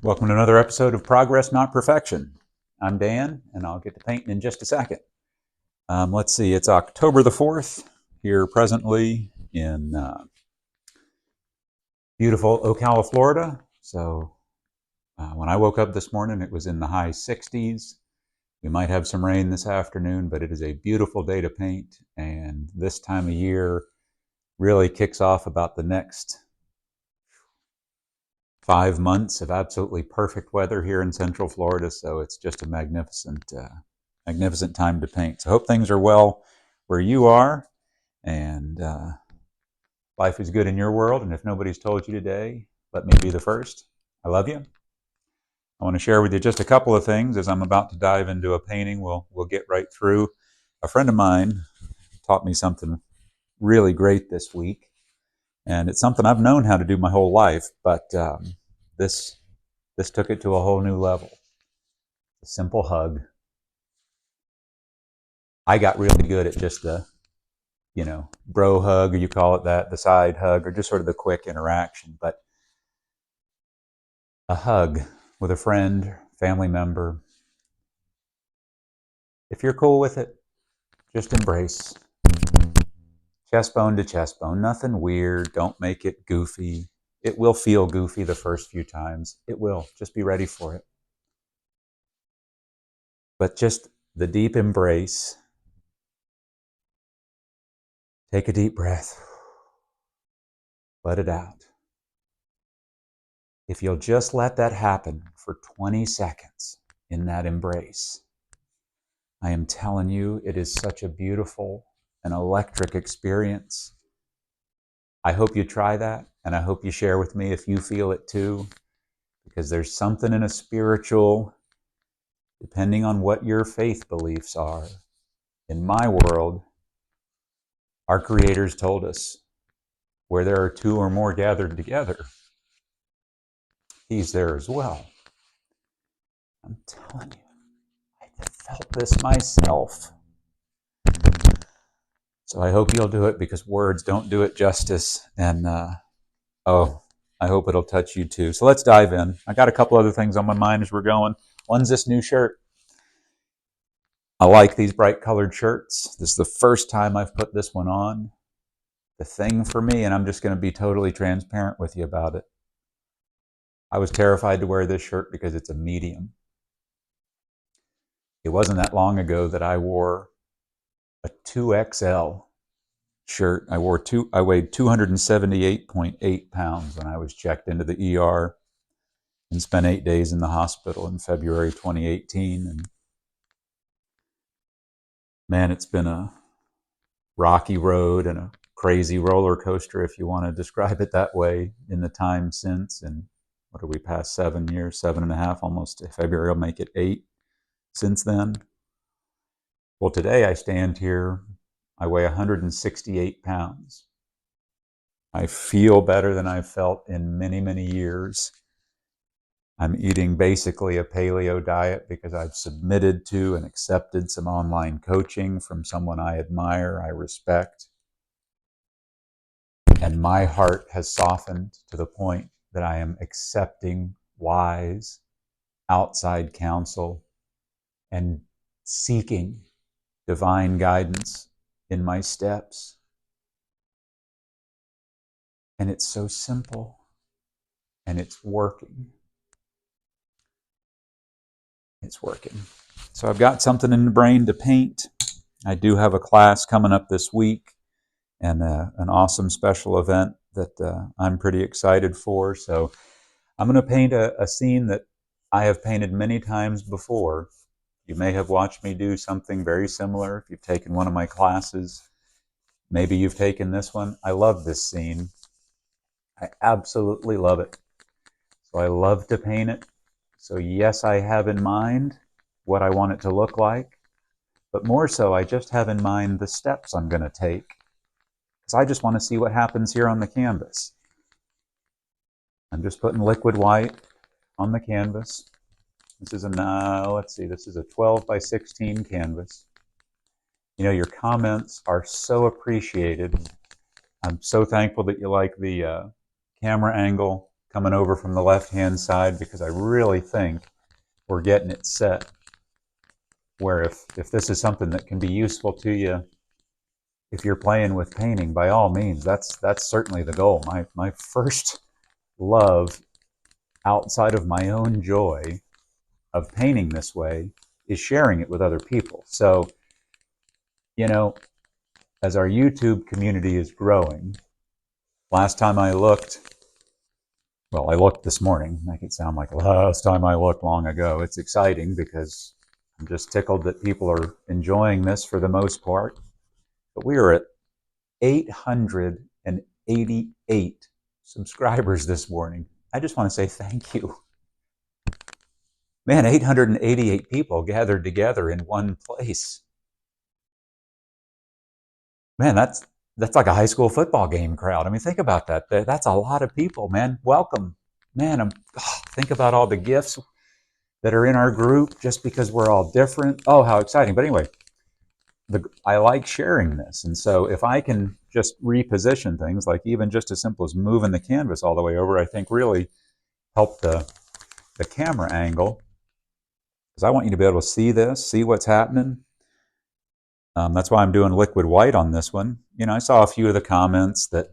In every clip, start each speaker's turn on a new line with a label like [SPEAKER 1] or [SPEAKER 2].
[SPEAKER 1] Welcome to another episode of Progress Not Perfection. I'm Dan, and I'll get to painting in just a second. Let's see, it's October the 4th here presently in beautiful Ocala, Florida. So when I woke up this morning, it was in the high 60s. We might have some rain this afternoon, but it is a beautiful day to paint. And this time of year really kicks off about the next 5 months of absolutely perfect weather here in Central Florida. So it's just a magnificent time to paint. So I hope things are well where you are, and life is good in your world. And if nobody's told you today, let me be the first. I love you. I want to share with you just a couple of things as I'm about to dive into a painting. We'll get right through. A friend of mine taught me something really great this week, and it's something I've known how to do my whole life, but this took it to a whole new level. A simple hug. I got really good at just the, bro hug, or you call it that, the side hug, or just sort of the quick interaction. But a hug with a friend, family member, if you're cool with it, just embrace. Chest bone to chest bone, nothing weird. Don't make it goofy. It will feel goofy the first few times. It will. Just be ready for it. But just the deep embrace. Take a deep breath. Let it out. If you'll just let that happen for 20 seconds in that embrace, I am telling you, it is such a beautiful and electric experience. I hope you try that, and I hope you share with me if you feel it too, because there's something in a spiritual, depending on what your faith beliefs are. In my world, our creators told us, where there are two or more gathered together, He's there as well. I'm telling you, I felt this myself. So I hope you'll do it, because words don't do it justice. And I hope it'll touch you too. So let's dive in. I got a couple other things on my mind as we're going. One's this new shirt. I like these bright colored shirts. This is the first time I've put this one on. The thing for me, and I'm just going to be totally transparent with you about it, I was terrified to wear this shirt because it's a medium. It wasn't that long ago that I wore a 2XL shirt. I weighed 278.8 pounds when I was checked into the ER and spent 8 days in the hospital in February 2018. And man, it's been a rocky road and a crazy roller coaster, if you want to describe it that way, in the time since. And what are we past 7 years, 7.5, almost February will make it 8 since then. Well, today I stand here, I weigh 168 pounds. I feel better than I've felt in many, many years. I'm eating basically a paleo diet because I've submitted to and accepted some online coaching from someone I admire, I respect. And my heart has softened to the point that I am accepting wise outside counsel and seeking divine guidance in my steps. And it's so simple, and it's working. It's working. So I've got something in the brain to paint. I do have a class coming up this week, and an awesome special event that I'm pretty excited for. So I'm going to paint a scene that I have painted many times before. You may have watched me do something very similar if you've taken one of my classes. Maybe you've taken this one. I love this scene. I absolutely love it. So I love to paint it. So yes, I have in mind what I want it to look like, but more so, I just have in mind the steps I'm going to take, because I just want to see what happens here on the canvas. I'm just putting liquid white on the canvas. This is this is a 12 by 16 canvas. You know, your comments are so appreciated. I'm so thankful that you like the camera angle. coming over from the left-hand side because I really think we're getting it set where if this is something that can be useful to you, if you're playing with painting, by all means, that's certainly the goal. My first love outside of my own joy of painting this way is sharing it with other people. So, you know, as our YouTube community is growing, last time I looked, well, I looked this morning, make it sound like last time I looked long ago. It's exciting because I'm just tickled that people are enjoying this for the most part. But we are at 888 subscribers this morning. I just want to say thank you. Man, 888 people gathered together in one place. Man, that's like a high school football game crowd. I mean, think about that. That's a lot of people, man. Welcome. Man, think about all the gifts that are in our group just because we're all different. Oh, how exciting. But anyway, I like sharing this. And so if I can just reposition things, like even just as simple as moving the canvas all the way over, I think really help the camera angle, because I want you to be able to see this, see what's happening. That's why I'm doing liquid white on this one. You know, I saw a few of the comments that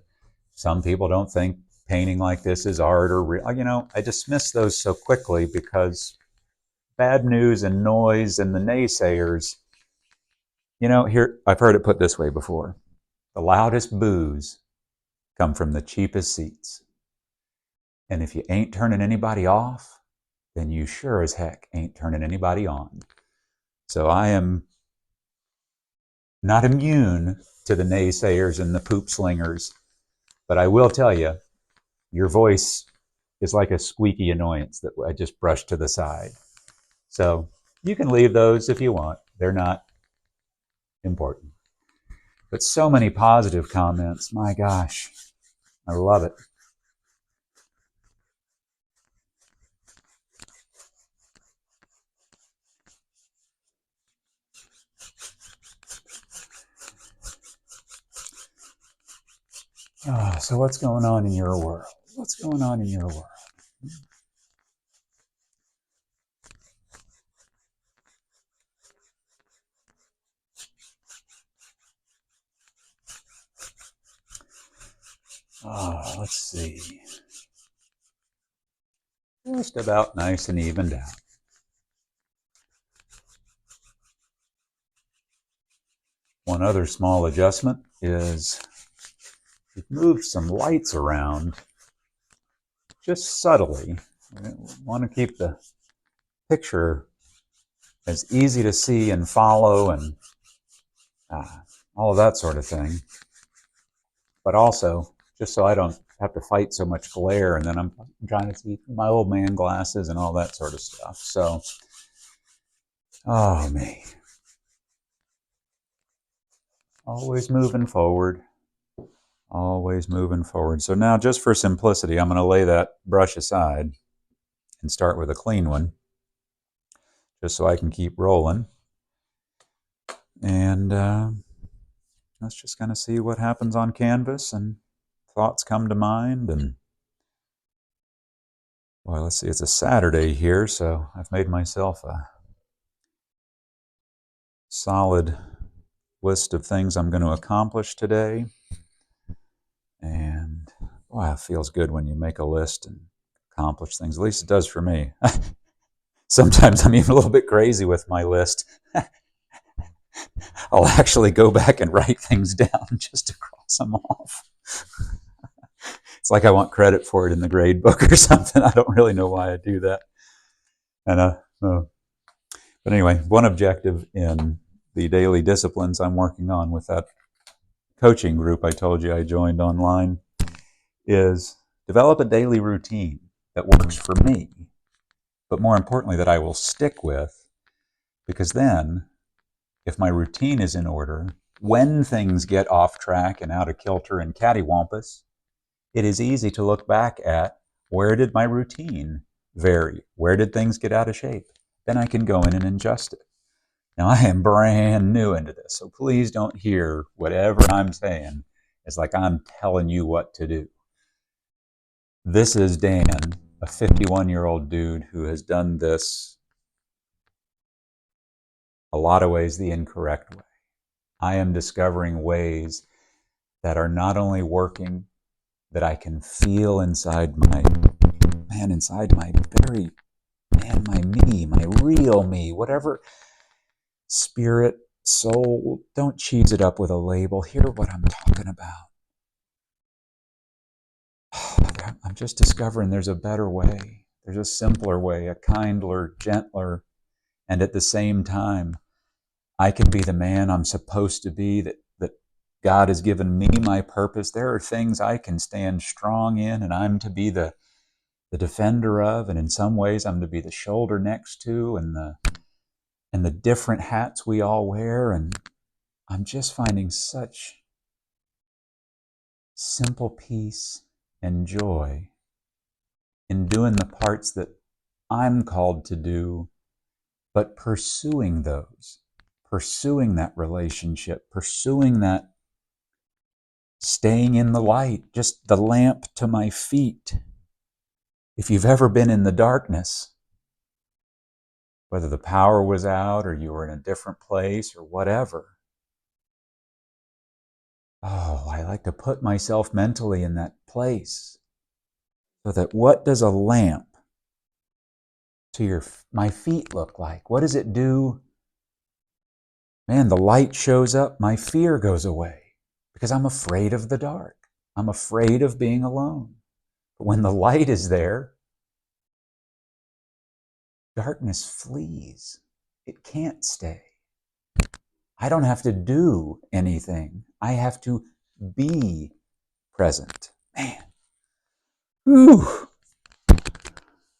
[SPEAKER 1] some people don't think painting like this is art or real. You know, I dismiss those so quickly because bad news and noise and the naysayers, you know, here, I've heard it put this way before. The loudest boos come from the cheapest seats. And if you ain't turning anybody off, then you sure as heck ain't turning anybody on. So I am not immune to the naysayers and the poop slingers, but I will tell you, your voice is like a squeaky annoyance that I just brushed to the side. So you can leave those if you want. They're not important. But so many positive comments. My gosh, I love it. Oh, so what's going on in your world? What's going on in your world? Oh, let's see. Just about nice and evened out. One other small adjustment is we've moved some lights around just subtly. We want to keep the picture as easy to see and follow and all of that sort of thing. But also, just so I don't have to fight so much glare, and then I'm trying to see through my old man glasses and all that sort of stuff. So, oh me. Always moving forward. Always moving forward. So now, just for simplicity, I'm going to lay that brush aside and start with a clean one, just so I can keep rolling. And let's just kind of see what happens on canvas and thoughts come to mind. And well, let's see, it's a Saturday here, so I've made myself a solid list of things I'm going to accomplish today. And wow, it feels good when you make a list and accomplish things. At least it does for me. Sometimes I'm even a little bit crazy with my list. I'll actually go back and write things down just to cross them off. It's like I want credit for it in the grade book or something. I don't really know why I do that. And but anyway, one objective in the daily disciplines I'm working on with that coaching group I told you I joined online is develop a daily routine that works for me, but more importantly, that I will stick with, because then if my routine is in order, when things get off track and out of kilter and cattywampus, it is easy to look back at where did my routine vary? Where did things get out of shape? Then I can go in and adjust it. Now, I am brand new into this, so please don't hear whatever I'm saying as like I'm telling you what to do. This is Dan, a 51-year-old dude who has done this a lot of ways the incorrect way. I am discovering ways that are not only working, that I can feel inside my very, my me, my real me, whatever spirit, soul, don't cheese it up with a label. Hear what I'm talking about. I'm just discovering there's a better way. There's a simpler way, a kindler, gentler, and at the same time, I can be the man I'm supposed to be, that God has given me my purpose. There are things I can stand strong in, and I'm to be the defender of, and in some ways I'm to be the shoulder next to, and the different hats we all wear. And I'm just finding such simple peace and joy in doing the parts that I'm called to do, but pursuing that relationship, pursuing that, staying in the light, just the lamp to my feet. If you've ever been in the darkness, whether the power was out or you were in a different place or whatever, I like to put myself mentally in that place, so that what does a lamp to my feet look like? What does it do? Man, the light shows up, my fear goes away, because I'm afraid of the dark. I'm afraid of being alone. But when the light is there, darkness flees. It can't stay. I don't have to do anything. I have to be present. Man. Whew.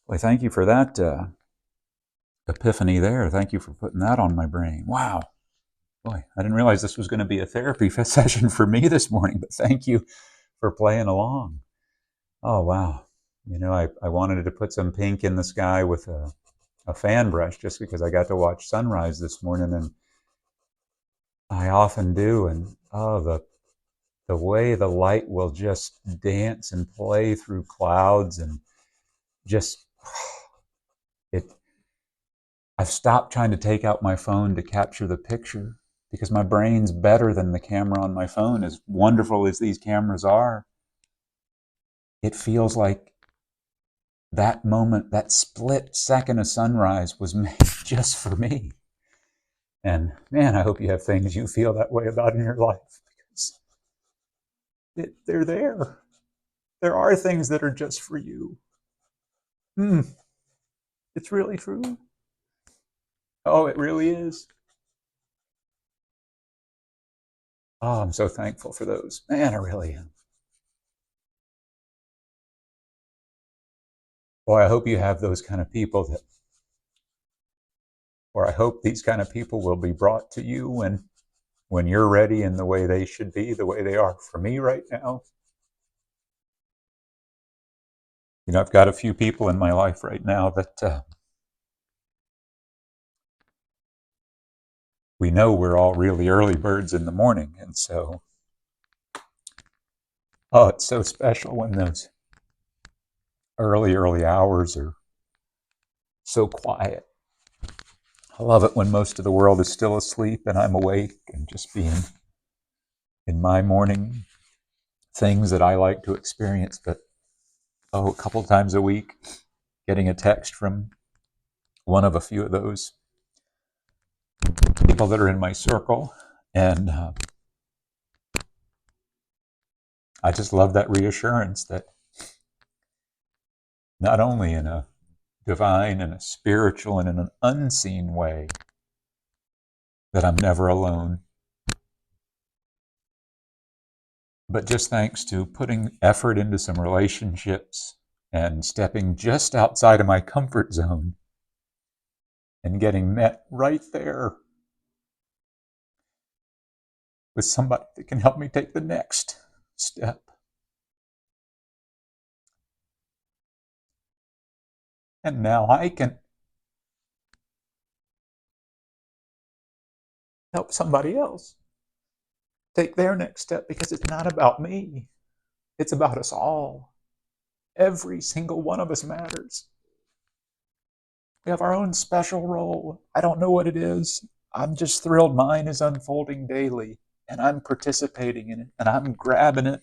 [SPEAKER 1] Boy, thank you for that epiphany there. Thank you for putting that on my brain. Wow. Boy, I didn't realize this was going to be a therapy session for me this morning, but thank you for playing along. Oh, wow. I wanted to put some pink in the sky with a fan brush just because I got to watch sunrise this morning, and I often do. And the way the light will just dance and play through clouds, and just it. I've stopped trying to take out my phone to capture the picture, because my brain's better than the camera on my phone. As wonderful as these cameras are, it feels like that moment, that split second of sunrise, was made just for me. And man, I hope you have things you feel that way about in your life, because they're there. There are things that are just for you. It's really true. Oh, it really is. Oh, I'm so thankful for those. Man, I really am. Boy, I hope you have those kind of people or I hope these kind of people will be brought to you when you're ready, and the way they should be, the way they are for me right now. I've got a few people in my life right now that we know we're all really early birds in the morning. And so, it's so special when those early hours are so quiet. I love it when most of the world is still asleep and I'm awake and just being in my morning things that I like to experience. But a couple times a week, getting a text from one of a few of those people that are in my circle, and I just love that reassurance that not only in a divine and a spiritual and in an unseen way, that I'm never alone, but just thanks to putting effort into some relationships and stepping just outside of my comfort zone and getting met right there with somebody that can help me take the next step. And now I can help somebody else take their next step, because it's not about me. It's about us all. Every single one of us matters. We have our own special role. I don't know what it is. I'm just thrilled mine is unfolding daily, and I'm participating in it, and I'm grabbing it,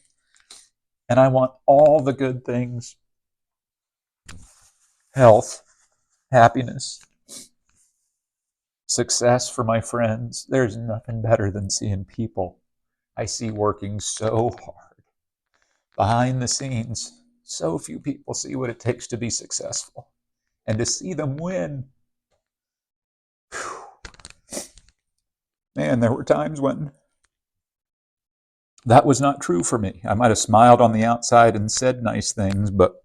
[SPEAKER 1] and I want all the good things: health, happiness, success for my friends. There's nothing better than seeing people I see working so hard behind the scenes. So few people see what it takes to be successful. And to see them win, man, there were times when that was not true for me. I might have smiled on the outside and said nice things, but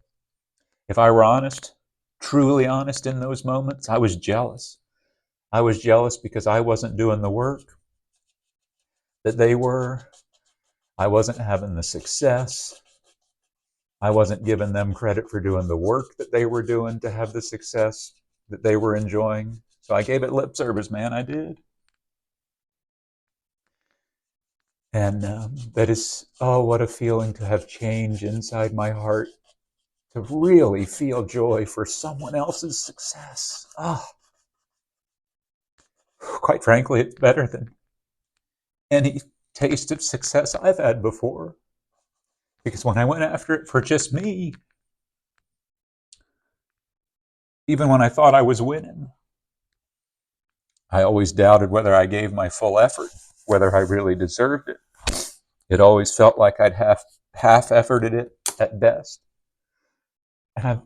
[SPEAKER 1] if I were honest, truly honest in those moments, I was jealous. I was jealous because I wasn't doing the work that they were. I wasn't having the success. I wasn't giving them credit for doing the work that they were doing to have the success that they were enjoying. So I gave it lip service, man. I did. And that is, oh, what a feeling to have change inside my heart, to really feel joy for someone else's success. Oh, quite frankly, it's better than any taste of success I've had before. Because when I went after it for just me, even when I thought I was winning, I always doubted whether I gave my full effort, whether I really deserved it. It always felt like I'd half-efforted it at best. And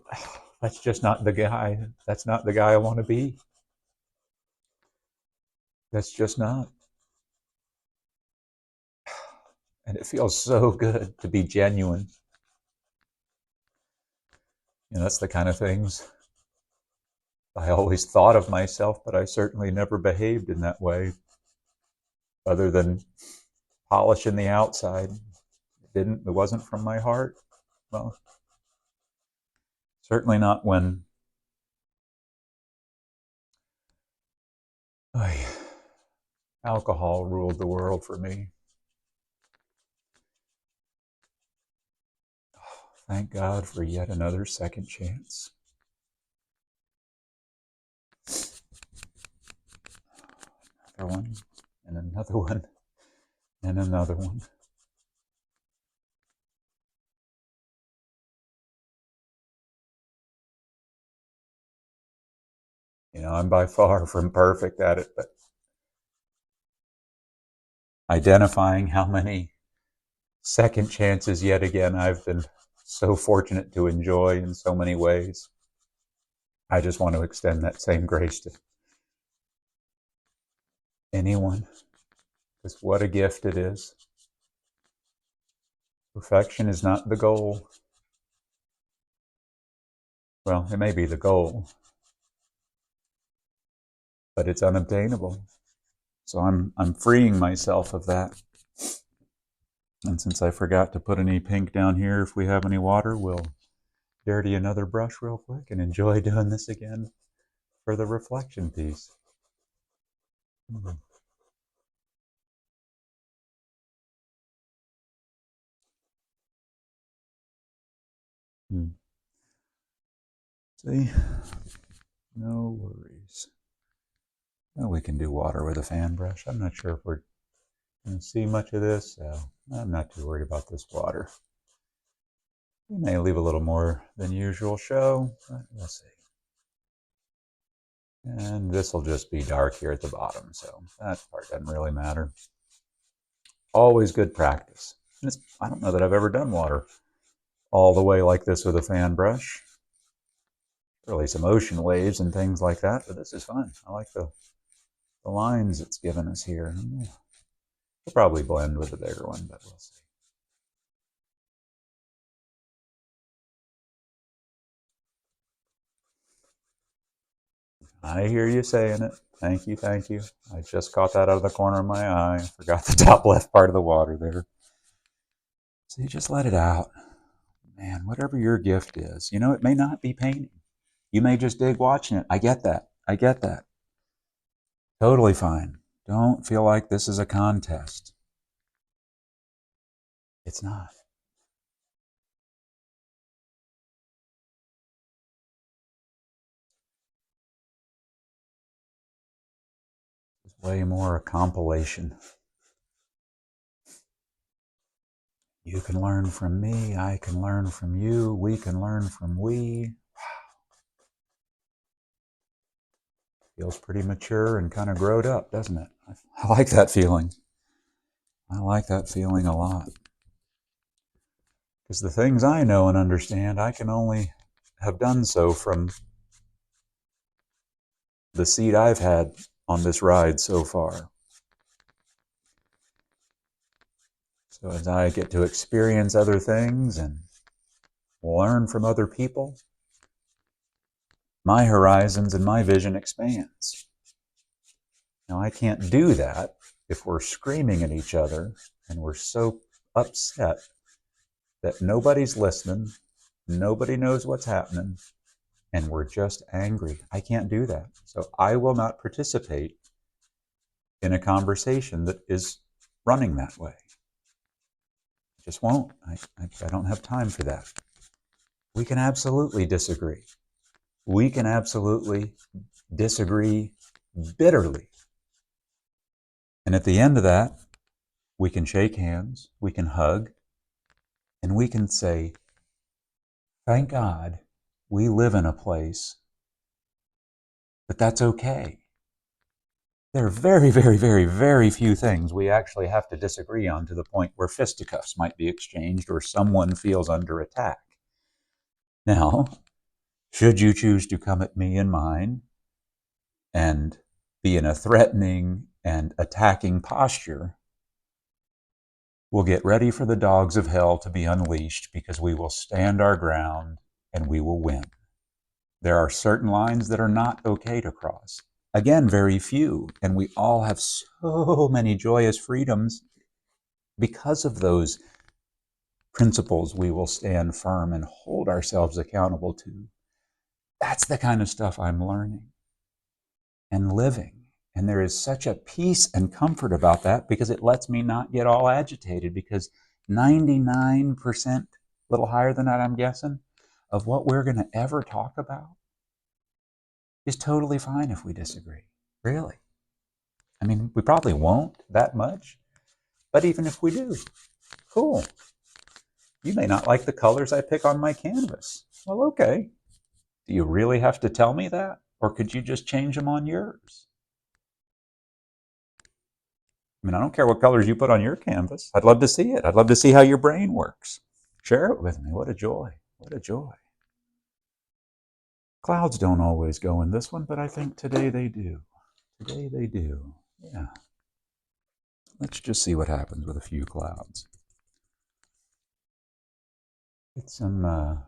[SPEAKER 1] that's just not the guy. That's not the guy I want to be. That's just not. And it feels so good to be genuine. That's the kind of things I always thought of myself, but I certainly never behaved in that way, other than polishing the outside. It wasn't from my heart. Well, certainly not when alcohol ruled the world for me. Thank God for yet another second chance. Another one, and another one, and another one. I'm by far from perfect at it, but identifying how many second chances yet again I've been so fortunate to enjoy in so many ways, I just want to extend that same grace to anyone, because what a gift it is. Perfection is not the goal. Well, it may be the goal, but it's unobtainable. So I'm freeing myself of that. And since I forgot to put any pink down here, if we have any water, we'll dirty another brush real quick and enjoy doing this again for the reflection piece. See, no worries. Well, we can do water with a fan brush. I'm not sure if we're going to see much of this, so I'm not too worried about this water. We may leave a little more than usual show, but we'll see. And this will just be dark here at the bottom, so that part doesn't really matter. Always good practice. And I don't know that I've ever done water all the way like this with a fan brush. Really some ocean waves and things like that, but this is fun. I like the lines it's given us here. We'll probably blend with the bigger one, but we'll see. I hear you saying it. Thank you, thank you. I just caught that out of the corner of my eye. I forgot the top left part of the water there. So you just let it out. Man, whatever your gift is, it may not be painting. You may just dig watching it. I get that. I get that. Totally fine. Don't feel like this is a contest. It's not. Way more a compilation. You can learn from me, I can learn from you, we can learn from we. Feels pretty mature and kind of growed up, doesn't it? I like that feeling. I like that feeling a lot. Because the things I know and understand, I can only have done so from the seat I've had on this ride so far. So as I get to experience other things and learn from other people, my horizons and my vision expands. Now, I can't do that if we're screaming at each other and we're so upset that nobody's listening, nobody knows what's happening, and we're just angry. I can't do that. So I will not participate in a conversation that is running that way. I just won't. I don't have time for that. We can absolutely disagree. We can absolutely disagree bitterly. And at the end of that, we can shake hands, we can hug, and we can say, thank God we live in a place that that's okay. There are very, very, very, very few things we actually have to disagree on to the point where fisticuffs might be exchanged or someone feels under attack. Now, should you choose to come at me and mine and be in a threatening and attacking posture, we'll get ready for the dogs of hell to be unleashed, because we will stand our ground and we will win. There are certain lines that are not okay to cross. Again, very few, and we all have so many joyous freedoms because of those principles we will stand firm and hold ourselves accountable to. That's the kind of stuff I'm learning and living. And there is such a peace and comfort about that, because it lets me not get all agitated, because 99%, a little higher than that, I'm guessing, of what we're going to ever talk about is totally fine if we disagree. Really. I mean, we probably won't that much, but even if we do, cool. You may not like the colors I pick on my canvas. Well, okay. Do you really have to tell me that? Or could you just change them on yours? I mean, I don't care what colors you put on your canvas. I'd love to see it. I'd love to see how your brain works. Share it with me. What a joy. What a joy. Clouds don't always go in this one, but I think today they do. Today they do. Yeah. Let's just see what happens with a few clouds. Get some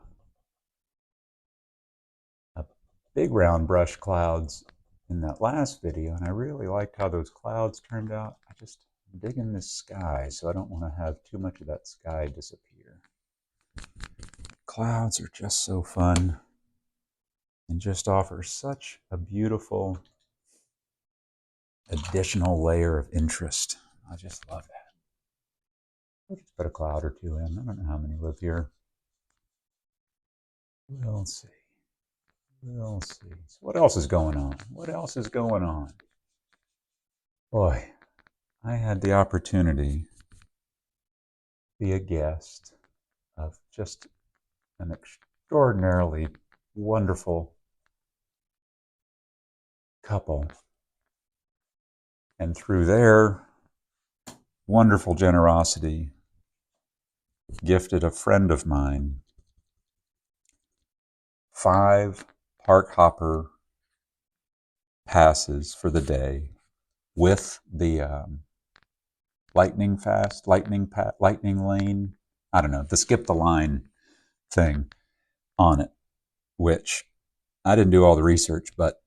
[SPEAKER 1] big round brush clouds in that last video, and I really liked how those clouds turned out. I'm digging this sky, so I don't want to have too much of that sky disappear. Clouds are just so fun and just offer such a beautiful additional layer of interest. I just love that. I'll just put a cloud or two in. I don't know how many live here. We'll see. We'll see. So what else is going on? What else is going on? Boy, I had the opportunity to be a guest of just an extraordinarily wonderful couple. And through their wonderful generosity, gifted a friend of mine 5 park hopper passes for the day with the lightning lane, I don't know, the skip the line thing on it, which I didn't do all the research, but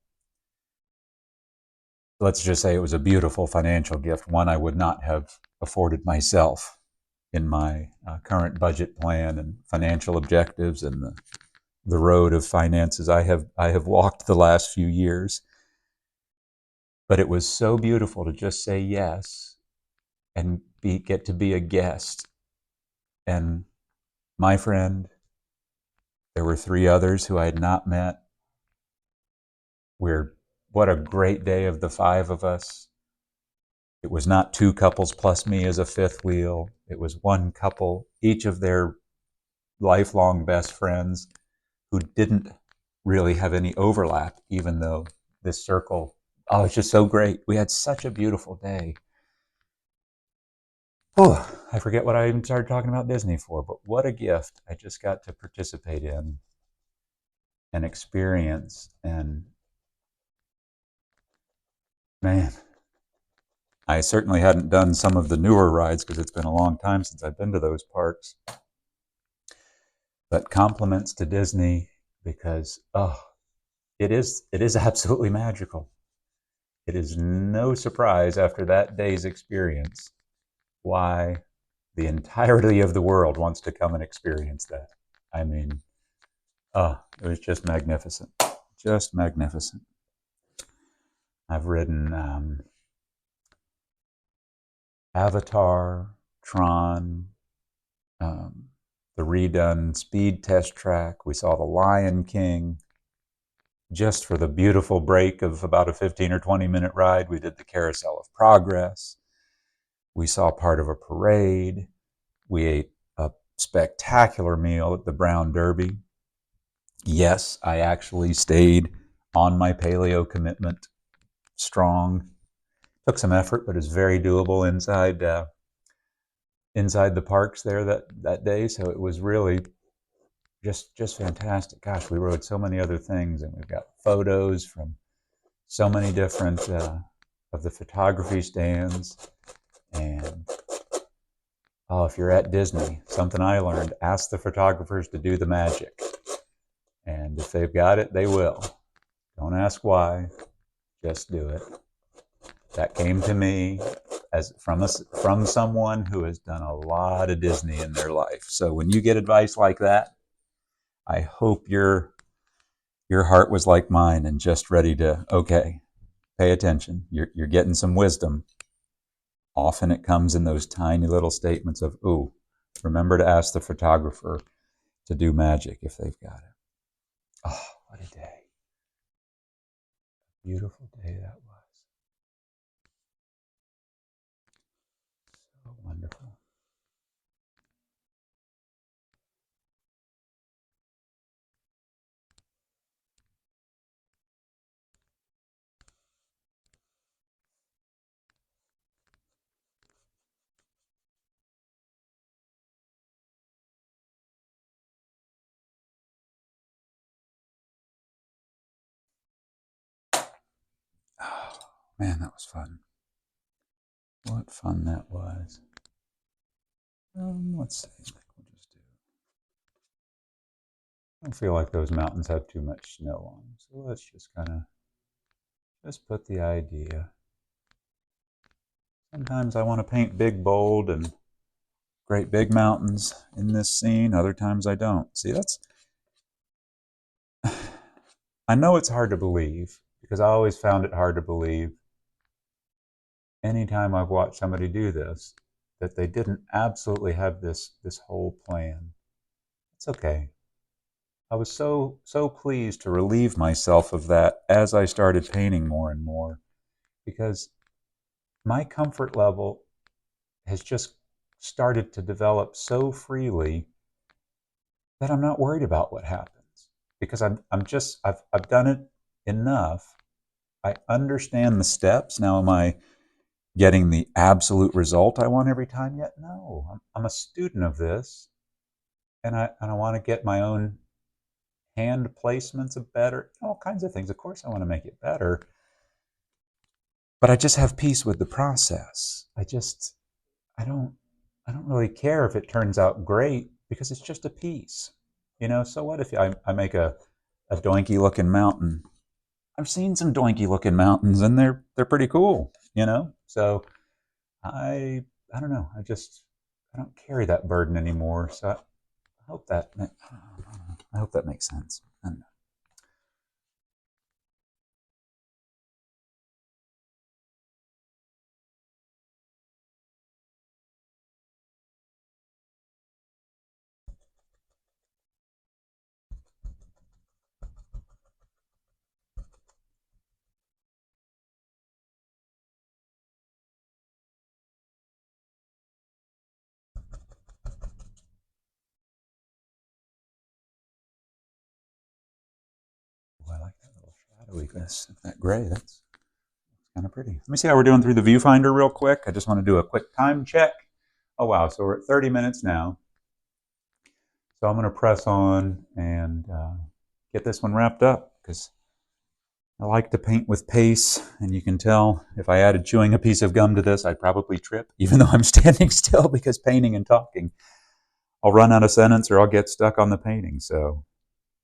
[SPEAKER 1] let's just say it was a beautiful financial gift, one I would not have afforded myself in my current budget plan and financial objectives and the road of finances I have walked the last few years. But it was so beautiful to just say yes and get to be a guest. And my friend, there were 3 others who I had not met. What a great day of the 5 of us. It was not two couples plus me as a fifth wheel. It was one couple, each of their lifelong best friends who didn't really have any overlap, even though this circle, oh, it's just so great. We had such a beautiful day. Oh, I forget what I even started talking about Disney for, but what a gift I just got to participate in and experience. And man, I certainly hadn't done some of the newer rides because it's been a long time since I've been to those parks. But compliments to Disney because, oh, it is absolutely magical. It is no surprise after that day's experience why the entirety of the world wants to come and experience that. I mean, oh, it was just magnificent. Just magnificent. I've ridden Avatar, Tron, um, the redone Speed Test Track. We saw The Lion King. Just for the beautiful break of about a 15 or 20-minute ride, we did the Carousel of Progress. We saw part of a parade. We ate a spectacular meal at the Brown Derby. Yes, I actually stayed on my paleo commitment strong. Took some effort, but it's very doable inside the parks there that day. So it was really just fantastic. Gosh, we rode so many other things, and we've got photos from so many different of the photography stands. And oh, if you're at Disney, something I learned: ask the photographers to do the magic, and if they've got it, they will. Don't ask why, just do it. That came to me as from someone who has done a lot of Disney in their life. So when you get advice like that, I hope your heart was like mine and just ready to, okay, pay attention. You're getting some wisdom. Often it comes in those tiny little statements of, ooh, remember to ask the photographer to do magic if they've got it. Oh, what a day. Beautiful day that was. So wonderful. Oh, man, that was fun. What fun that was. Let's see. We'll just do. I don't feel like those mountains have too much snow on them, so let's just kind of just put the idea. Sometimes I want to paint big, bold, and great big mountains in this scene. Other times I don't. See, that's. I know it's hard to believe because I always found it hard to believe anytime I've watched somebody do this that they didn't absolutely have this whole plan. It's okay. I was so pleased to relieve myself of that as I started painting more and more because my comfort level has just started to develop so freely that I'm not worried about what happens because I've done it enough. I understand the steps. Now, am I getting the absolute result I want every time yet? No, I'm a student of this, and I want to get my own hand placements of better, all kinds of things. Of course, I want to make it better, but I just have peace with the process. I don't I don't really care if it turns out great because it's just a piece. So what if I make a doinky looking mountain? I've seen some doinky looking mountains and they're pretty cool. So I don't know. I don't carry that burden anymore. So I hope that I hope that makes sense. And Really, that gray, that's kind of pretty. Let me see how we're doing through the viewfinder real quick. I just want to do a quick time check. Oh, wow. So we're at 30 minutes now. So I'm going to press on and get this one wrapped up because I like to paint with pace. And you can tell if I added chewing a piece of gum to this, I'd probably trip, even though I'm standing still, because painting and talking, I'll run out of sentence or I'll get stuck on the painting. So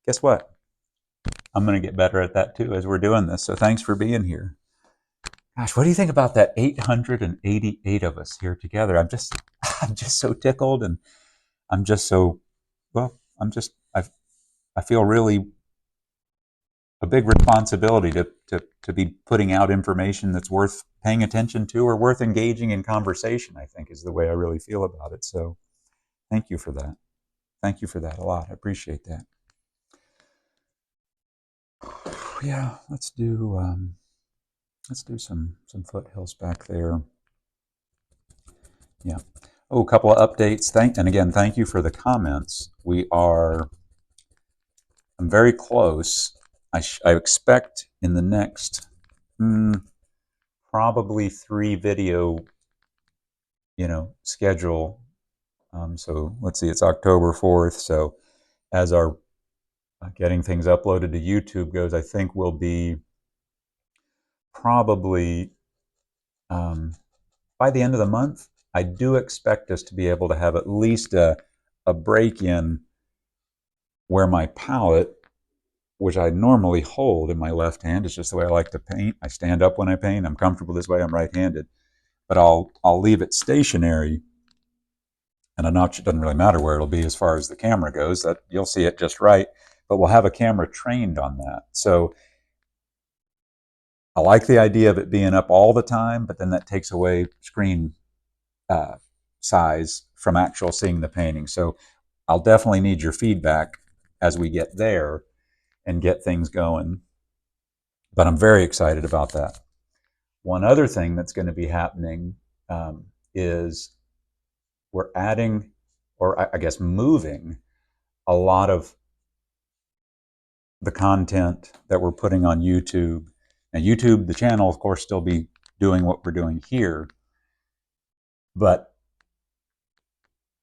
[SPEAKER 1] guess what? I'm going to get better at that too as we're doing this. So thanks for being here. Gosh, what do you think about that 888 of us here together? I'm just so tickled, and I'm just so, well, I feel really a big responsibility to be putting out information that's worth paying attention to or worth engaging in conversation, I think is the way I really feel about it. So thank you for that. Thank you for that a lot. I appreciate that. Yeah, let's do some foothills back there. Yeah. Oh, a couple of updates. And again, thank you for the comments. I'm very close. I expect in the next probably 3 video, schedule. So let's see, it's October 4th. So as our getting things uploaded to YouTube goes, I think we'll be probably by the end of the month. I do expect us to be able to have at least a break in where my palette, which I normally hold in my left hand, it's just the way I like to paint. I stand up when I paint. I'm comfortable this way. I'm right-handed, but I'll leave it stationary, and it doesn't really matter where it'll be as far as the camera goes. That you'll see it just right, but we'll have a camera trained on that. So I like the idea of it being up all the time, but then that takes away screen size from actual seeing the painting. So I'll definitely need your feedback as we get there and get things going. But I'm very excited about that. One other thing that's going to be happening is we're adding, or I guess moving, a lot of the content that we're putting on YouTube. Now, YouTube, the channel, of course, still be doing what we're doing here, but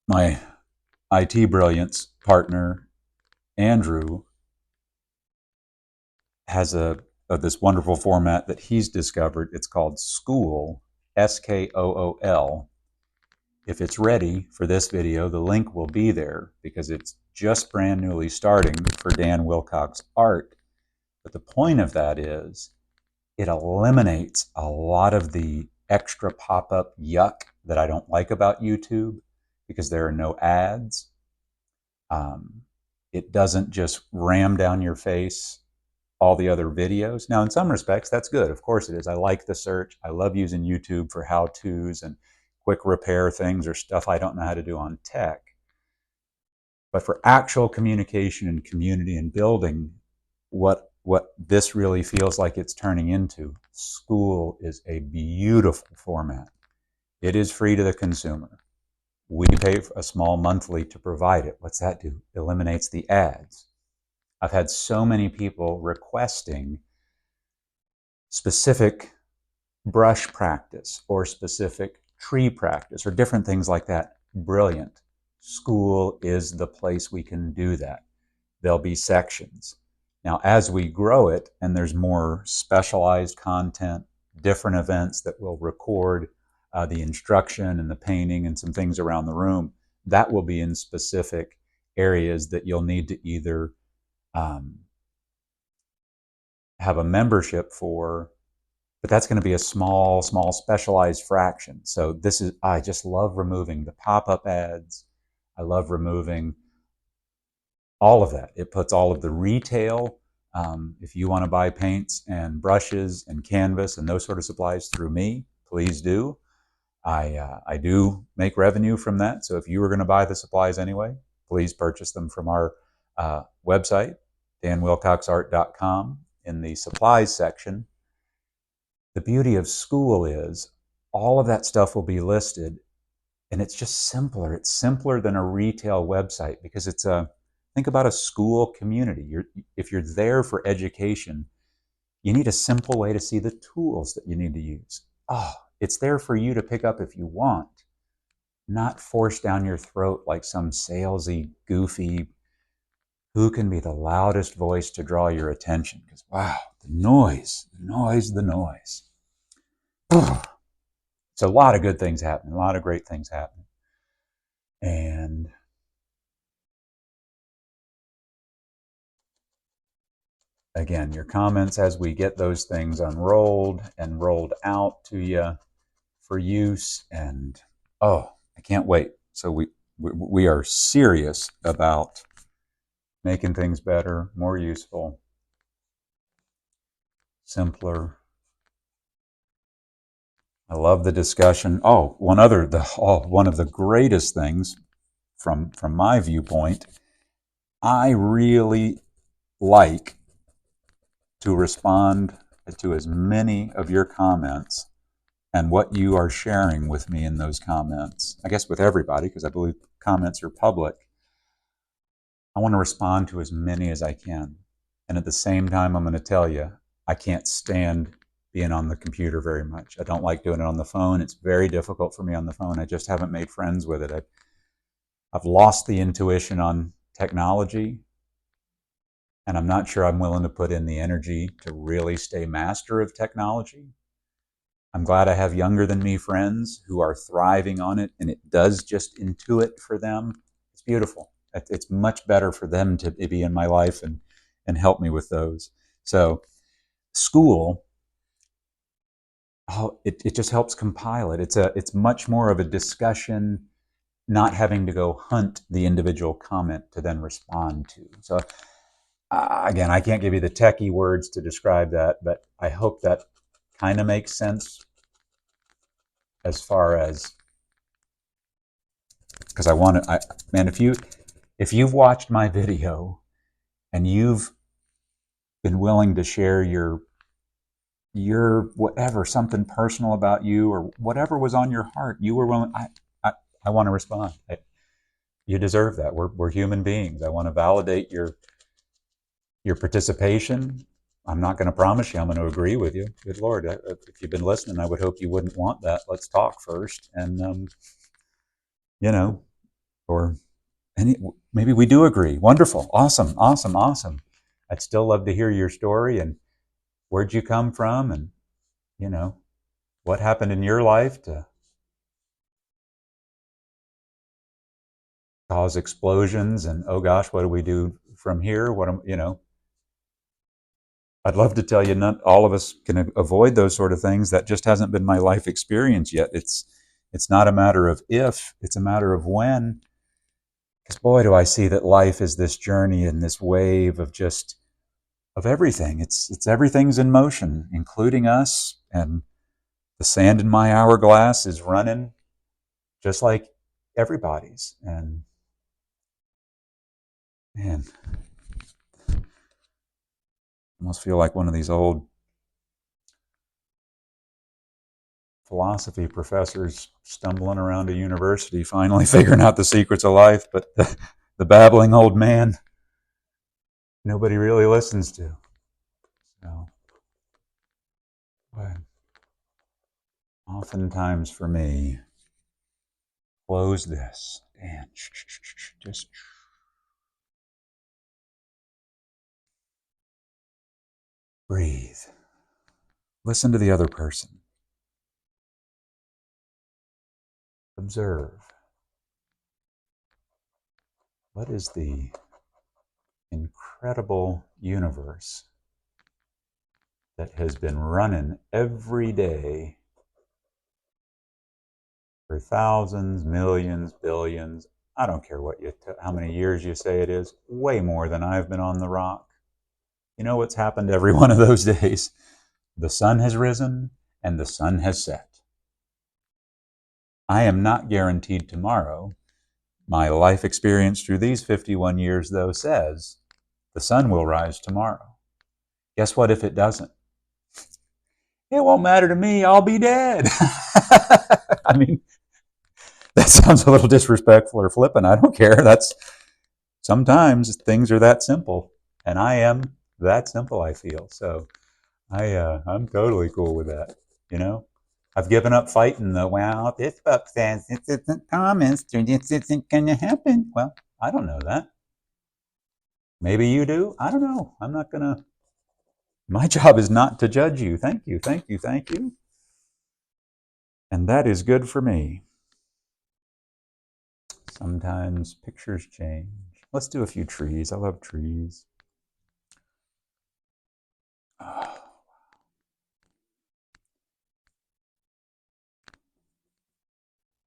[SPEAKER 1] my IT Brilliance partner, Andrew, has this wonderful format that he's discovered. It's called Skool, Skool. If it's ready for this video, the link will be there because it's just brand newly starting for Dan Willcox art. But the point of that is it eliminates a lot of the extra pop-up yuck that I don't like about YouTube because there are no ads. It doesn't just ram down your face all the other videos. Now, in some respects, that's good. Of course it is. I like the search. I love using YouTube for how-tos and quick repair things or stuff I don't know how to do on tech. But for actual communication and community and building what this really feels like it's turning into, Skool is a beautiful format. It is free to the consumer. We pay a small monthly to provide it. What's that do? Eliminates the ads. I've had so many people requesting specific brush practice or specific tree practice or different things like that. Brilliant. Skool is the place we can do that. There'll be sections. Now, as we grow it and there's more specialized content, different events that will record the instruction and the painting and some things around the room, that will be in specific areas that you'll need to either have a membership for, but that's going to be a small specialized fraction. So I just love removing the pop-up ads. I love removing all of that. It puts all of the retail, if you want to buy paints and brushes and canvas and those sort of supplies through me, please do. I do make revenue from that. So if you were going to buy the supplies anyway, please purchase them from our website, danwillcoxart.com. In the supplies section, the beauty of Skool is all of that stuff will be listed, and it's just simpler. It's simpler than a retail website because think about a school community. If you're there for education, You need a simple way to see the tools that you need to use. Oh, it's there for you to pick up if you want, not forced down your throat like some salesy, goofy, who can be the loudest voice to draw your attention? Because, wow, the noise, the noise, the noise. So a lot of good things happen, a lot of great things happen. And again, your comments as we get those things unrolled and rolled out to you for use. And oh, I can't wait. So we are serious about making things better, more useful, simpler. I love the discussion. Oh, one of the greatest things from my viewpoint, I really like to respond to as many of your comments and what you are sharing with me in those comments. I guess with everybody, because I believe comments are public. I want to respond to as many as I can. And at the same time, I'm going to tell you, I can't stand being on the computer very much. I don't like doing it on the phone. It's very difficult for me on the phone. I just haven't made friends with it. I've lost the intuition on technology, and I'm not sure I'm willing to put in the energy to really stay master of technology. I'm glad I have younger than me friends who are thriving on it, and it does just intuit for them. It's beautiful. It's much better for them to be in my life and help me with those. So school, it just helps compile it. It's much more of a discussion, not having to go hunt the individual comment to then respond to. So again, I can't give you the techie words to describe that, but I hope that kind of makes sense as far as, because man, if you've watched my video and you've been willing to share your whatever, something personal about you or whatever was on your heart, you were willing. I want to respond. You deserve that. We're human beings. I want to validate your participation. I'm not going to promise you I'm going to agree with you. Good Lord, if you've been listening, I would hope you wouldn't want that. Let's talk first, and or maybe we do agree. Wonderful, awesome, awesome, awesome. I'd still love to hear your story and where'd you come from, and what happened in your life to cause explosions, and oh gosh, what do we do from here? I'd love to tell you not all of us can avoid those sort of things. That just hasn't been my life experience yet. It's not a matter of if, it's a matter of when. Because boy, do I see that life is this journey and this wave of everything. It's everything's in motion, including us, and the sand in my hourglass is running just like everybody's. And man, I almost feel like one of these old philosophy professors stumbling around a university, finally figuring out the secrets of life, but the babbling old man nobody really listens to. So, but oftentimes for me, close this and just breathe. Listen to the other person. Observe. What is the incredible universe that has been running every day for thousands, millions, billions? I don't care how many years you say it is, way more than I've been on the rock. You know what's happened every one of those days? The sun has risen and the sun has set. I am not guaranteed tomorrow. My life experience through these 51 years, though, says the sun will rise tomorrow. Guess what if it doesn't? It won't matter to me. I'll be dead. I mean, that sounds a little disrespectful or flippant. I don't care. Sometimes things are that simple, and I am that simple, I feel. So I'm totally cool with that. You know, I've given up fighting the well. This book says this isn't promised or this isn't going to happen. Well, I don't know that. Maybe you do. I don't know. I'm not gonna. My job is not to judge you. Thank you. Thank you. Thank you. And that is good for me. Sometimes pictures change. Let's do a few trees. I love trees.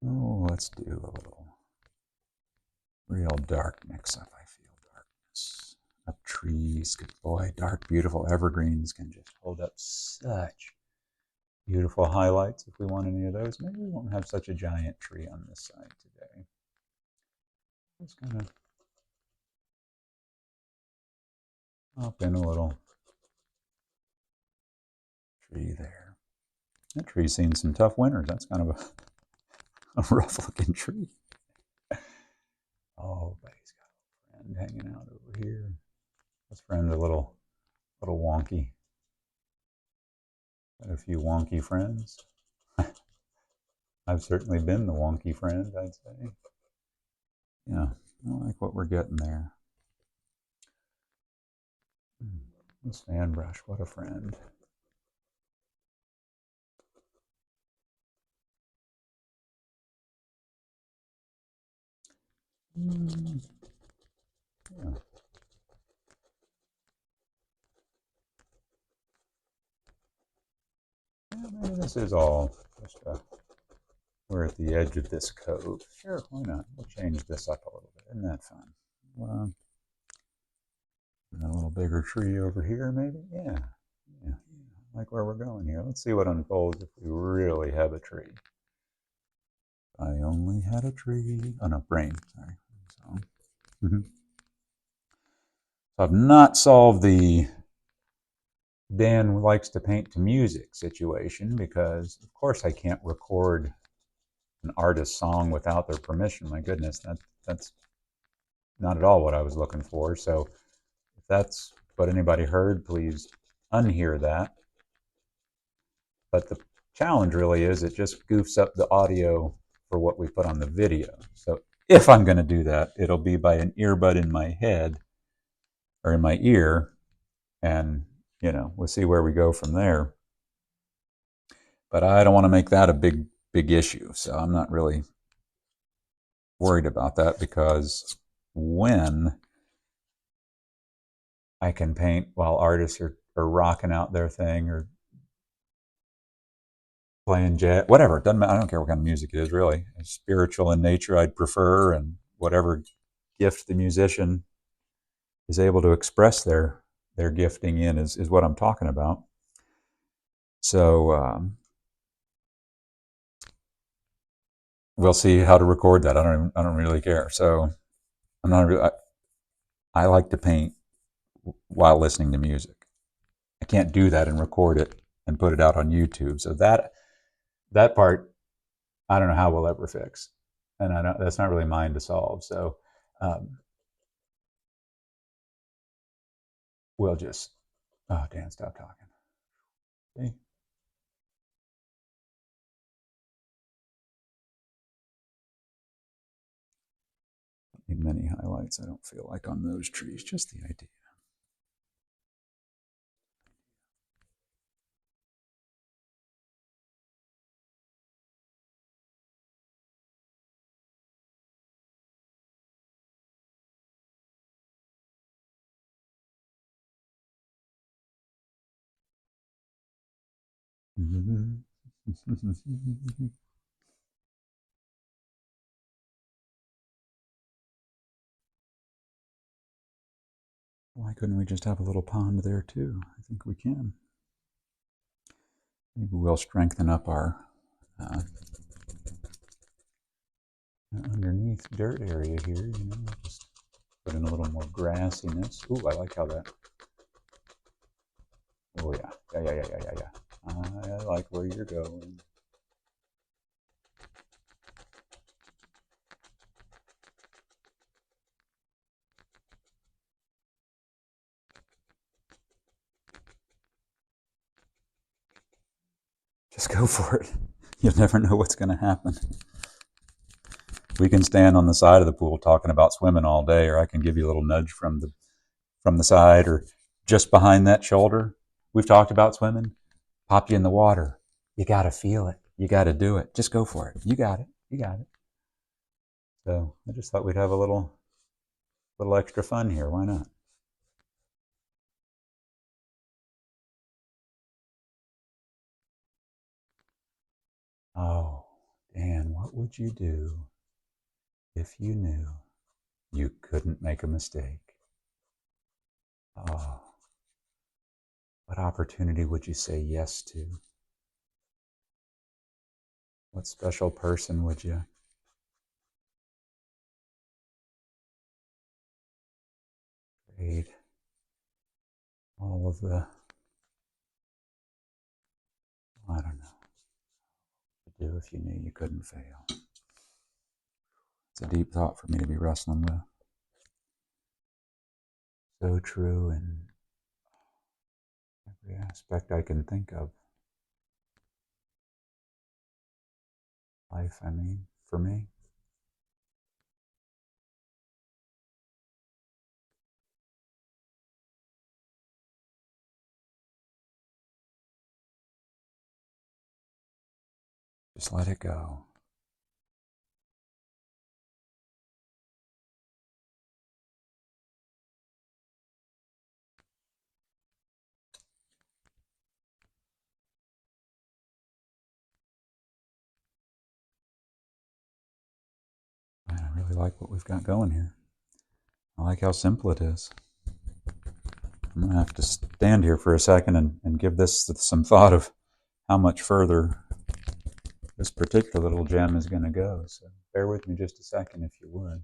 [SPEAKER 1] Oh, let's do a little real dark mix up. I feel darkness of trees. Boy, dark, beautiful evergreens can just hold up such beautiful highlights. If we want any of those, maybe we won't have such a giant tree on this side today. Just gonna pop in a little tree there. That tree's seen some tough winters. That's kind of a rough looking tree. Oh, but he's got a friend hanging out over here. His friend's a little wonky. Got a few wonky friends. I've certainly been the wonky friend, I'd say. Yeah, I like what we're getting there. This fan brush, what a friend. Yeah. Maybe this is all just we're at the edge of this cove. Sure, why not? We'll change this up a little bit. Isn't that fun? Well, a little bigger tree over here, maybe? Yeah. Yeah. I like where we're going here. Let's see what unfolds if we really have a tree. I only had a tree. Oh, no, brain. Sorry. So, I've not solved the Dan likes to paint to music situation because, of course, I can't record an artist's song without their permission. My goodness, that's not at all what I was looking for. So if that's what anybody heard, please unhear that. But the challenge really is it just goofs up the audio for what we put on the video. So if I'm going to do that, it'll be by an earbud in my head or in my ear, and we'll see where we go from there. But I don't want to make that a big issue, so I'm not really worried about that because when I can paint while artists are rocking out their thing or playing jazz, whatever, it doesn't matter. I don't care what kind of music it is, really. It's spiritual in nature, I'd prefer, and whatever gift the musician is able to express their gifting in is what I'm talking about. So we'll see how to record that. I don't really care. So I'm not really, I like to paint while listening to music. I can't do that and record it and put it out on YouTube. So that part, I don't know how we'll ever fix, and that's not really mine to solve. So we'll just, oh, Dan, stop talking. See? Need many highlights. I don't feel like on those trees. Just the idea. Why couldn't we just have a little pond there too? I think we can. Maybe we'll strengthen up our underneath dirt area here. Just put in a little more grassiness. Ooh, I like how that. Oh yeah, yeah. I like where you're going. just go for it. You'll never know what's going to happen. We can stand on the side of the pool talking about swimming all day, or I can give you a little nudge from the side or just behind that shoulder. We've talked about swimming. Pop you in the water. You got to feel it. You got to do it. Just go for it. You got it. You got it. So I just thought we'd have a little extra fun here. Why not? Oh, Dan, what would you do if you knew you couldn't make a mistake? Oh, what opportunity would you say yes to? What special person would you trade all of the, I don't know, to do if you knew you couldn't fail? It's a deep thought for me to be wrestling with. So true in every aspect I can think of. Life, I mean, for me. Just let it go. Man, I really like what we've got going here. I like how simple it is. I'm going to have to stand here for a second and give this some thought of how much further this particular little gem is going to go. So bear with me just a second if you would.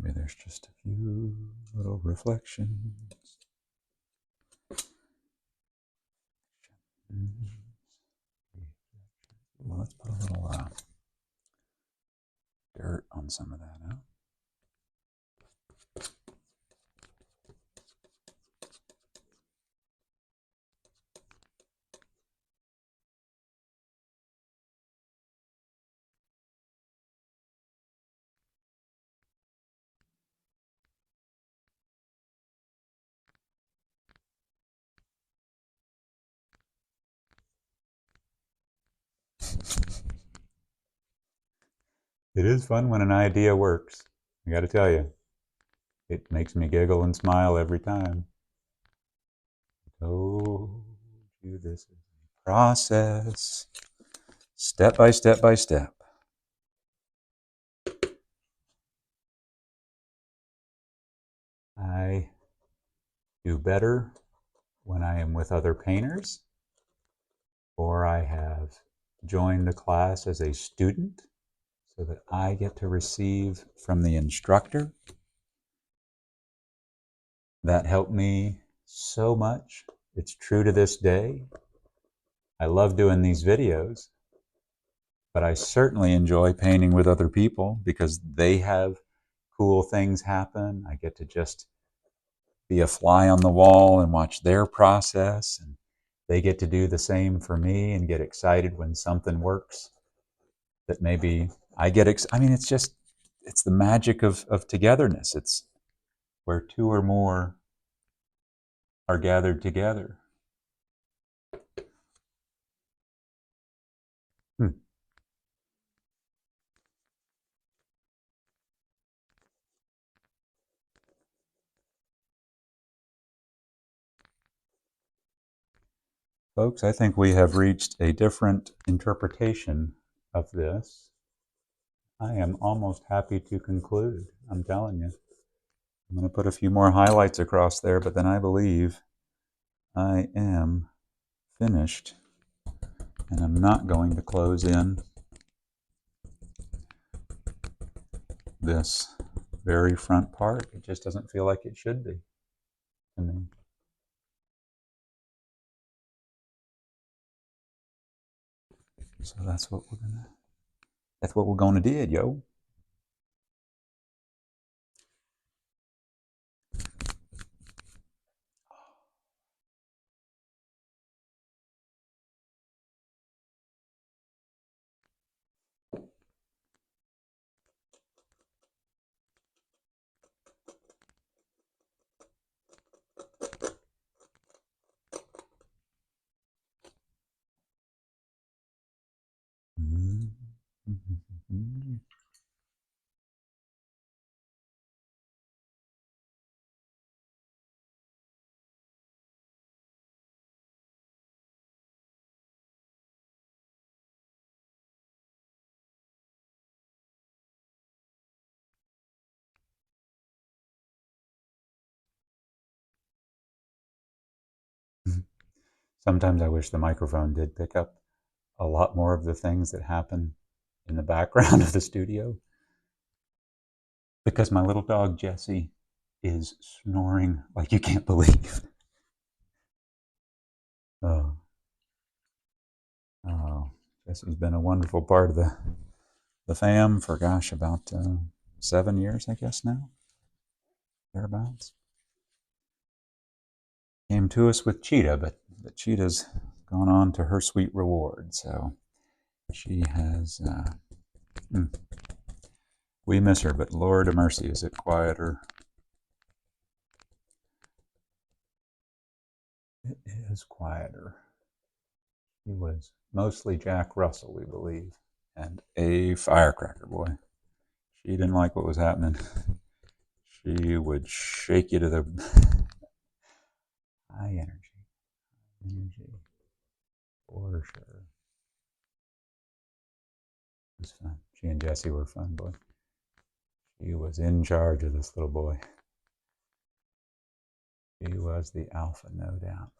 [SPEAKER 1] Maybe there's just a few little reflections. Well, let's put a little dirt on some of that, huh? It is fun when an idea works. I got to tell you, it makes me giggle and smile every time. Told you this is a process, step by step by step. I do better when I am with other painters, or I have joined a class as a student so that I get to receive from the instructor. That helped me so much. It's true to this day. I love doing these videos, but I certainly enjoy painting with other people because they have cool things happen. I get to just be a fly on the wall and watch their process, and they get to do the same for me and get excited when something works that maybe I get. I mean, it's the magic of togetherness. It's where two or more are gathered together. Hmm. Folks, I think we have reached a different interpretation of this. I am almost happy to conclude. I'm telling you. I'm going to put a few more highlights across there, but then I believe I am finished. And I'm not going to close in this very front part. It just doesn't feel like it should be to me. So that's what we're gonna do, yo. Sometimes I wish the microphone did pick up a lot more of the things that happen in the background of the studio, because my little dog Jessie is snoring like you can't believe. Oh, oh, Jessie's been a wonderful part of the fam for, gosh, about 7 years, I guess now, thereabouts. Came to us with Cheetah, but Cheetah's gone on to her sweet reward. So she has. We miss her, but Lord of mercy, is it quieter? It is quieter. He was mostly Jack Russell, we believe, and a firecracker boy. She didn't like what was happening. She would shake you to the high energy, for sure. It was fun. She and Jessie were fun, boy. She was in charge of this little boy. She was the alpha, no doubt.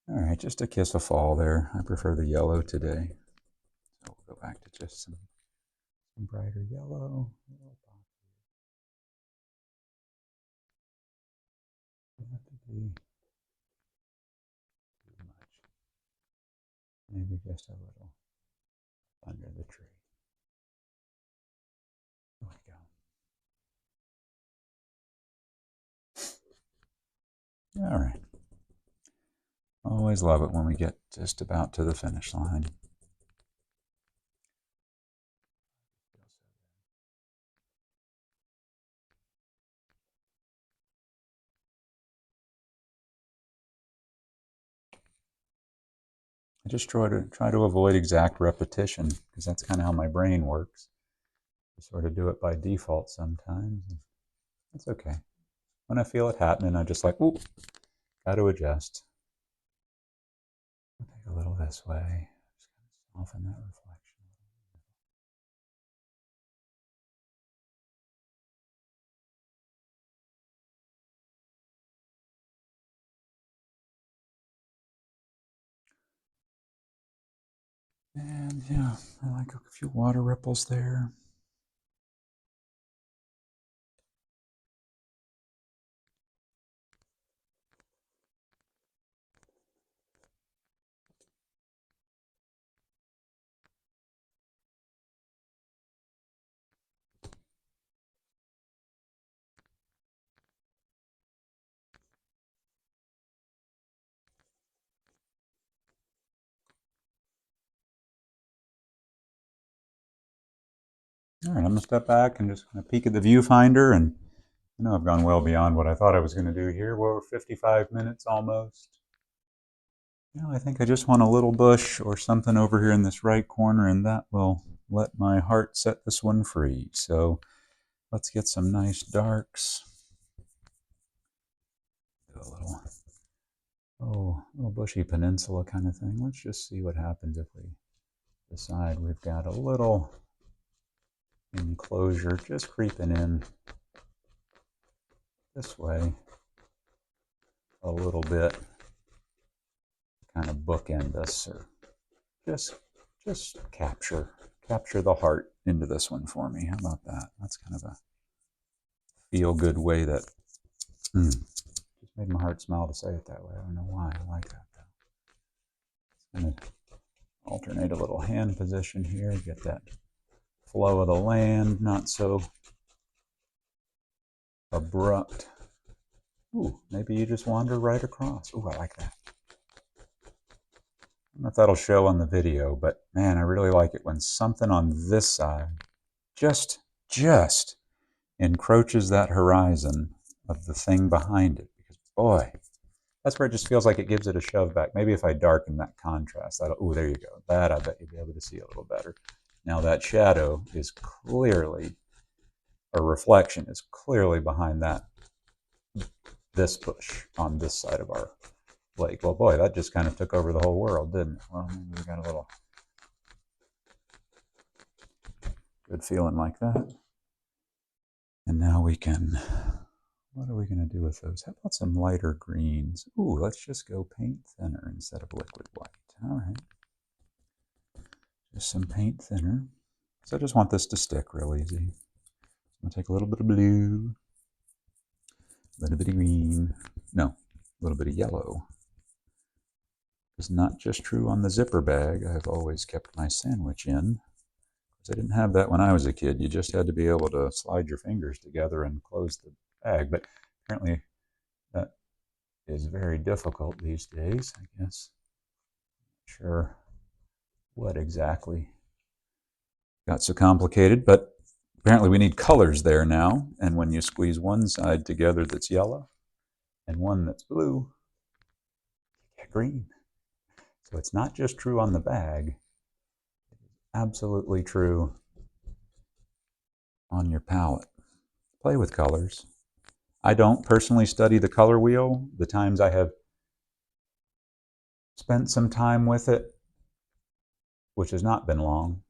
[SPEAKER 1] All right, just a kiss of fall there. I prefer the yellow today. So we'll go back to just some brighter yellow. Not to be too much. Maybe just a little under the tree. There we go. All right. Always love it when we get just about to the finish line. I just try to avoid exact repetition, because that's kind of how my brain works. I sort of do it by default sometimes. That's okay. When I feel it happening, I'm just like, ooh, got to adjust. I'll take a little this way. Just kind of soften that reflection. And yeah, I like a few water ripples there. All right, I'm gonna step back and just kind of peek at the viewfinder, and I've gone well beyond what I thought I was going to do here. We're 55 minutes almost. I think I just want a little bush or something over here in this right corner, and that will let my heart set this one free. So let's get some nice darks. Do a little bushy peninsula kind of thing. Let's just see what happens if we decide we've got a little enclosure just creeping in this way a little bit, kind of bookend this, or just capture the heart into this one for me. How about that? That's kind of a feel-good way that just made my heart smile to say it that way. I don't know why. I like that though. Going to alternate a little hand position here, get that flow of the land, not so abrupt. Ooh, maybe you just wander right across. Ooh, I like that. I don't know if that'll show on the video, but man, I really like it when something on this side just encroaches that horizon of the thing behind it. Because boy, that's where it just feels like it gives it a shove back. Maybe if I darken that contrast, oh, there you go. That I bet you'll be able to see a little better. Now that shadow is clearly, or reflection is clearly behind this bush on this side of our lake. Well, boy, that just kind of took over the whole world, didn't it? Well, maybe we got a little good feeling like that. And now we can, what are we going to do with those? How about some lighter greens? Ooh, let's just go paint thinner instead of liquid white. All right. Just some paint thinner. So I just want this to stick real easy. I'm going to take a little bit of blue, a little bit of green, no, a little bit of yellow. It's not just true on the zipper bag. I've always kept my sandwich in. I didn't have that when I was a kid. You just had to be able to slide your fingers together and close the bag. But apparently that is very difficult these days, I guess. Not sure what exactly got so complicated, but apparently we need colors there now. And when you squeeze one side together that's yellow and one that's blue, you get green. So it's not just true on the bag. Absolutely true on your palette. Play with colors. I don't personally study the color wheel. The times I have spent some time with it, which has not been long,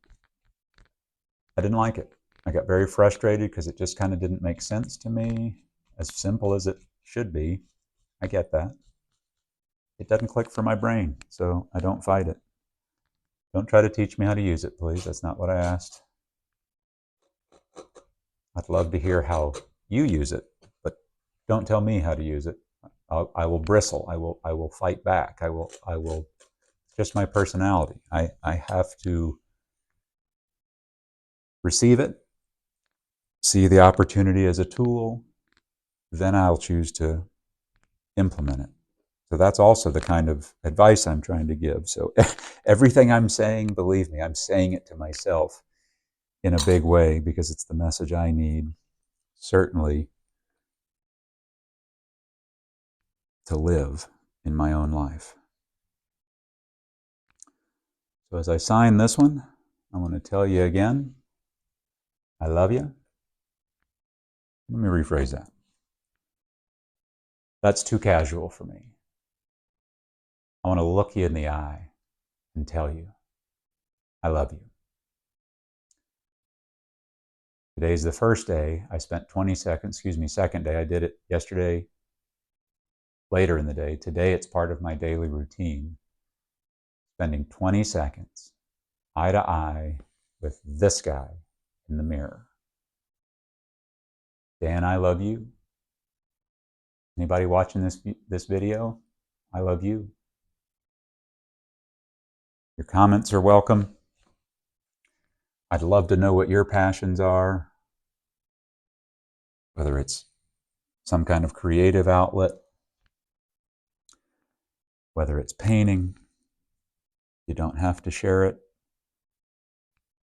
[SPEAKER 1] I didn't like it. I got very frustrated because it just kind of didn't make sense to me, as simple as it should be. I get that. It doesn't click for my brain, so I don't fight it. Don't try to teach me how to use it, please. That's not what I asked. I'd love to hear how you use it, but don't tell me how to use it. I will bristle. I will fight back. I will. Just my personality. I have to receive it, see the opportunity as a tool, then I'll choose to implement it. So that's also the kind of advice I'm trying to give. So everything I'm saying, believe me, I'm saying it to myself in a big way because it's the message I need, certainly, to live in my own life. So as I sign this one, I want to tell you again, I love you. Let me rephrase that. That's too casual for me. I want to look you in the eye and tell you, I love you. Today's the first day. I spent 20 seconds, second day. I did it yesterday, later in the day. Today it's part of my daily routine. Spending 20 seconds eye to eye with this guy in the mirror. Dan, I love you. Anybody watching this video? I love you. Your comments are welcome. I'd love to know what your passions are, whether it's some kind of creative outlet, whether it's painting. You don't have to share it.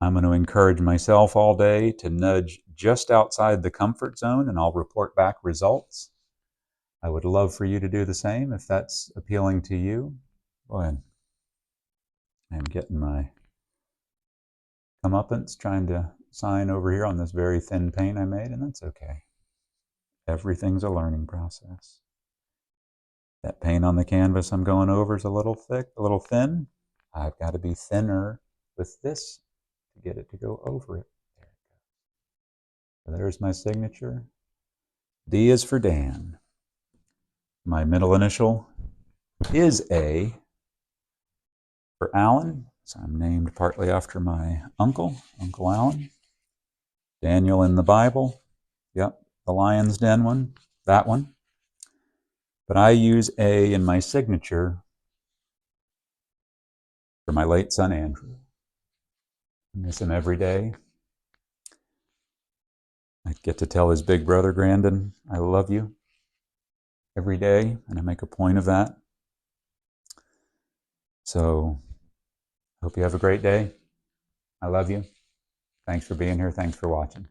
[SPEAKER 1] I'm going to encourage myself all day to nudge just outside the comfort zone, and I'll report back results. I would love for you to do the same if that's appealing to you. Boy, I'm getting my comeuppance trying to sign over here on this very thin paint I made, and that's okay. Everything's a learning process. That paint on the canvas I'm going over is a little thick, a little thin. I've got to be thinner with this to get it to go over it. There it goes. There's my signature. D is for Dan. My middle initial is A for Alan. So I'm named partly after my uncle, Uncle Alan. Daniel in the Bible. Yep, the Lion's Den one, that one. But I use A in my signature for my late son, Andrew. I miss him every day. I get to tell his big brother, Grandin, I love you every day, and I make a point of that. So, hope you have a great day. I love you. Thanks for being here. Thanks for watching.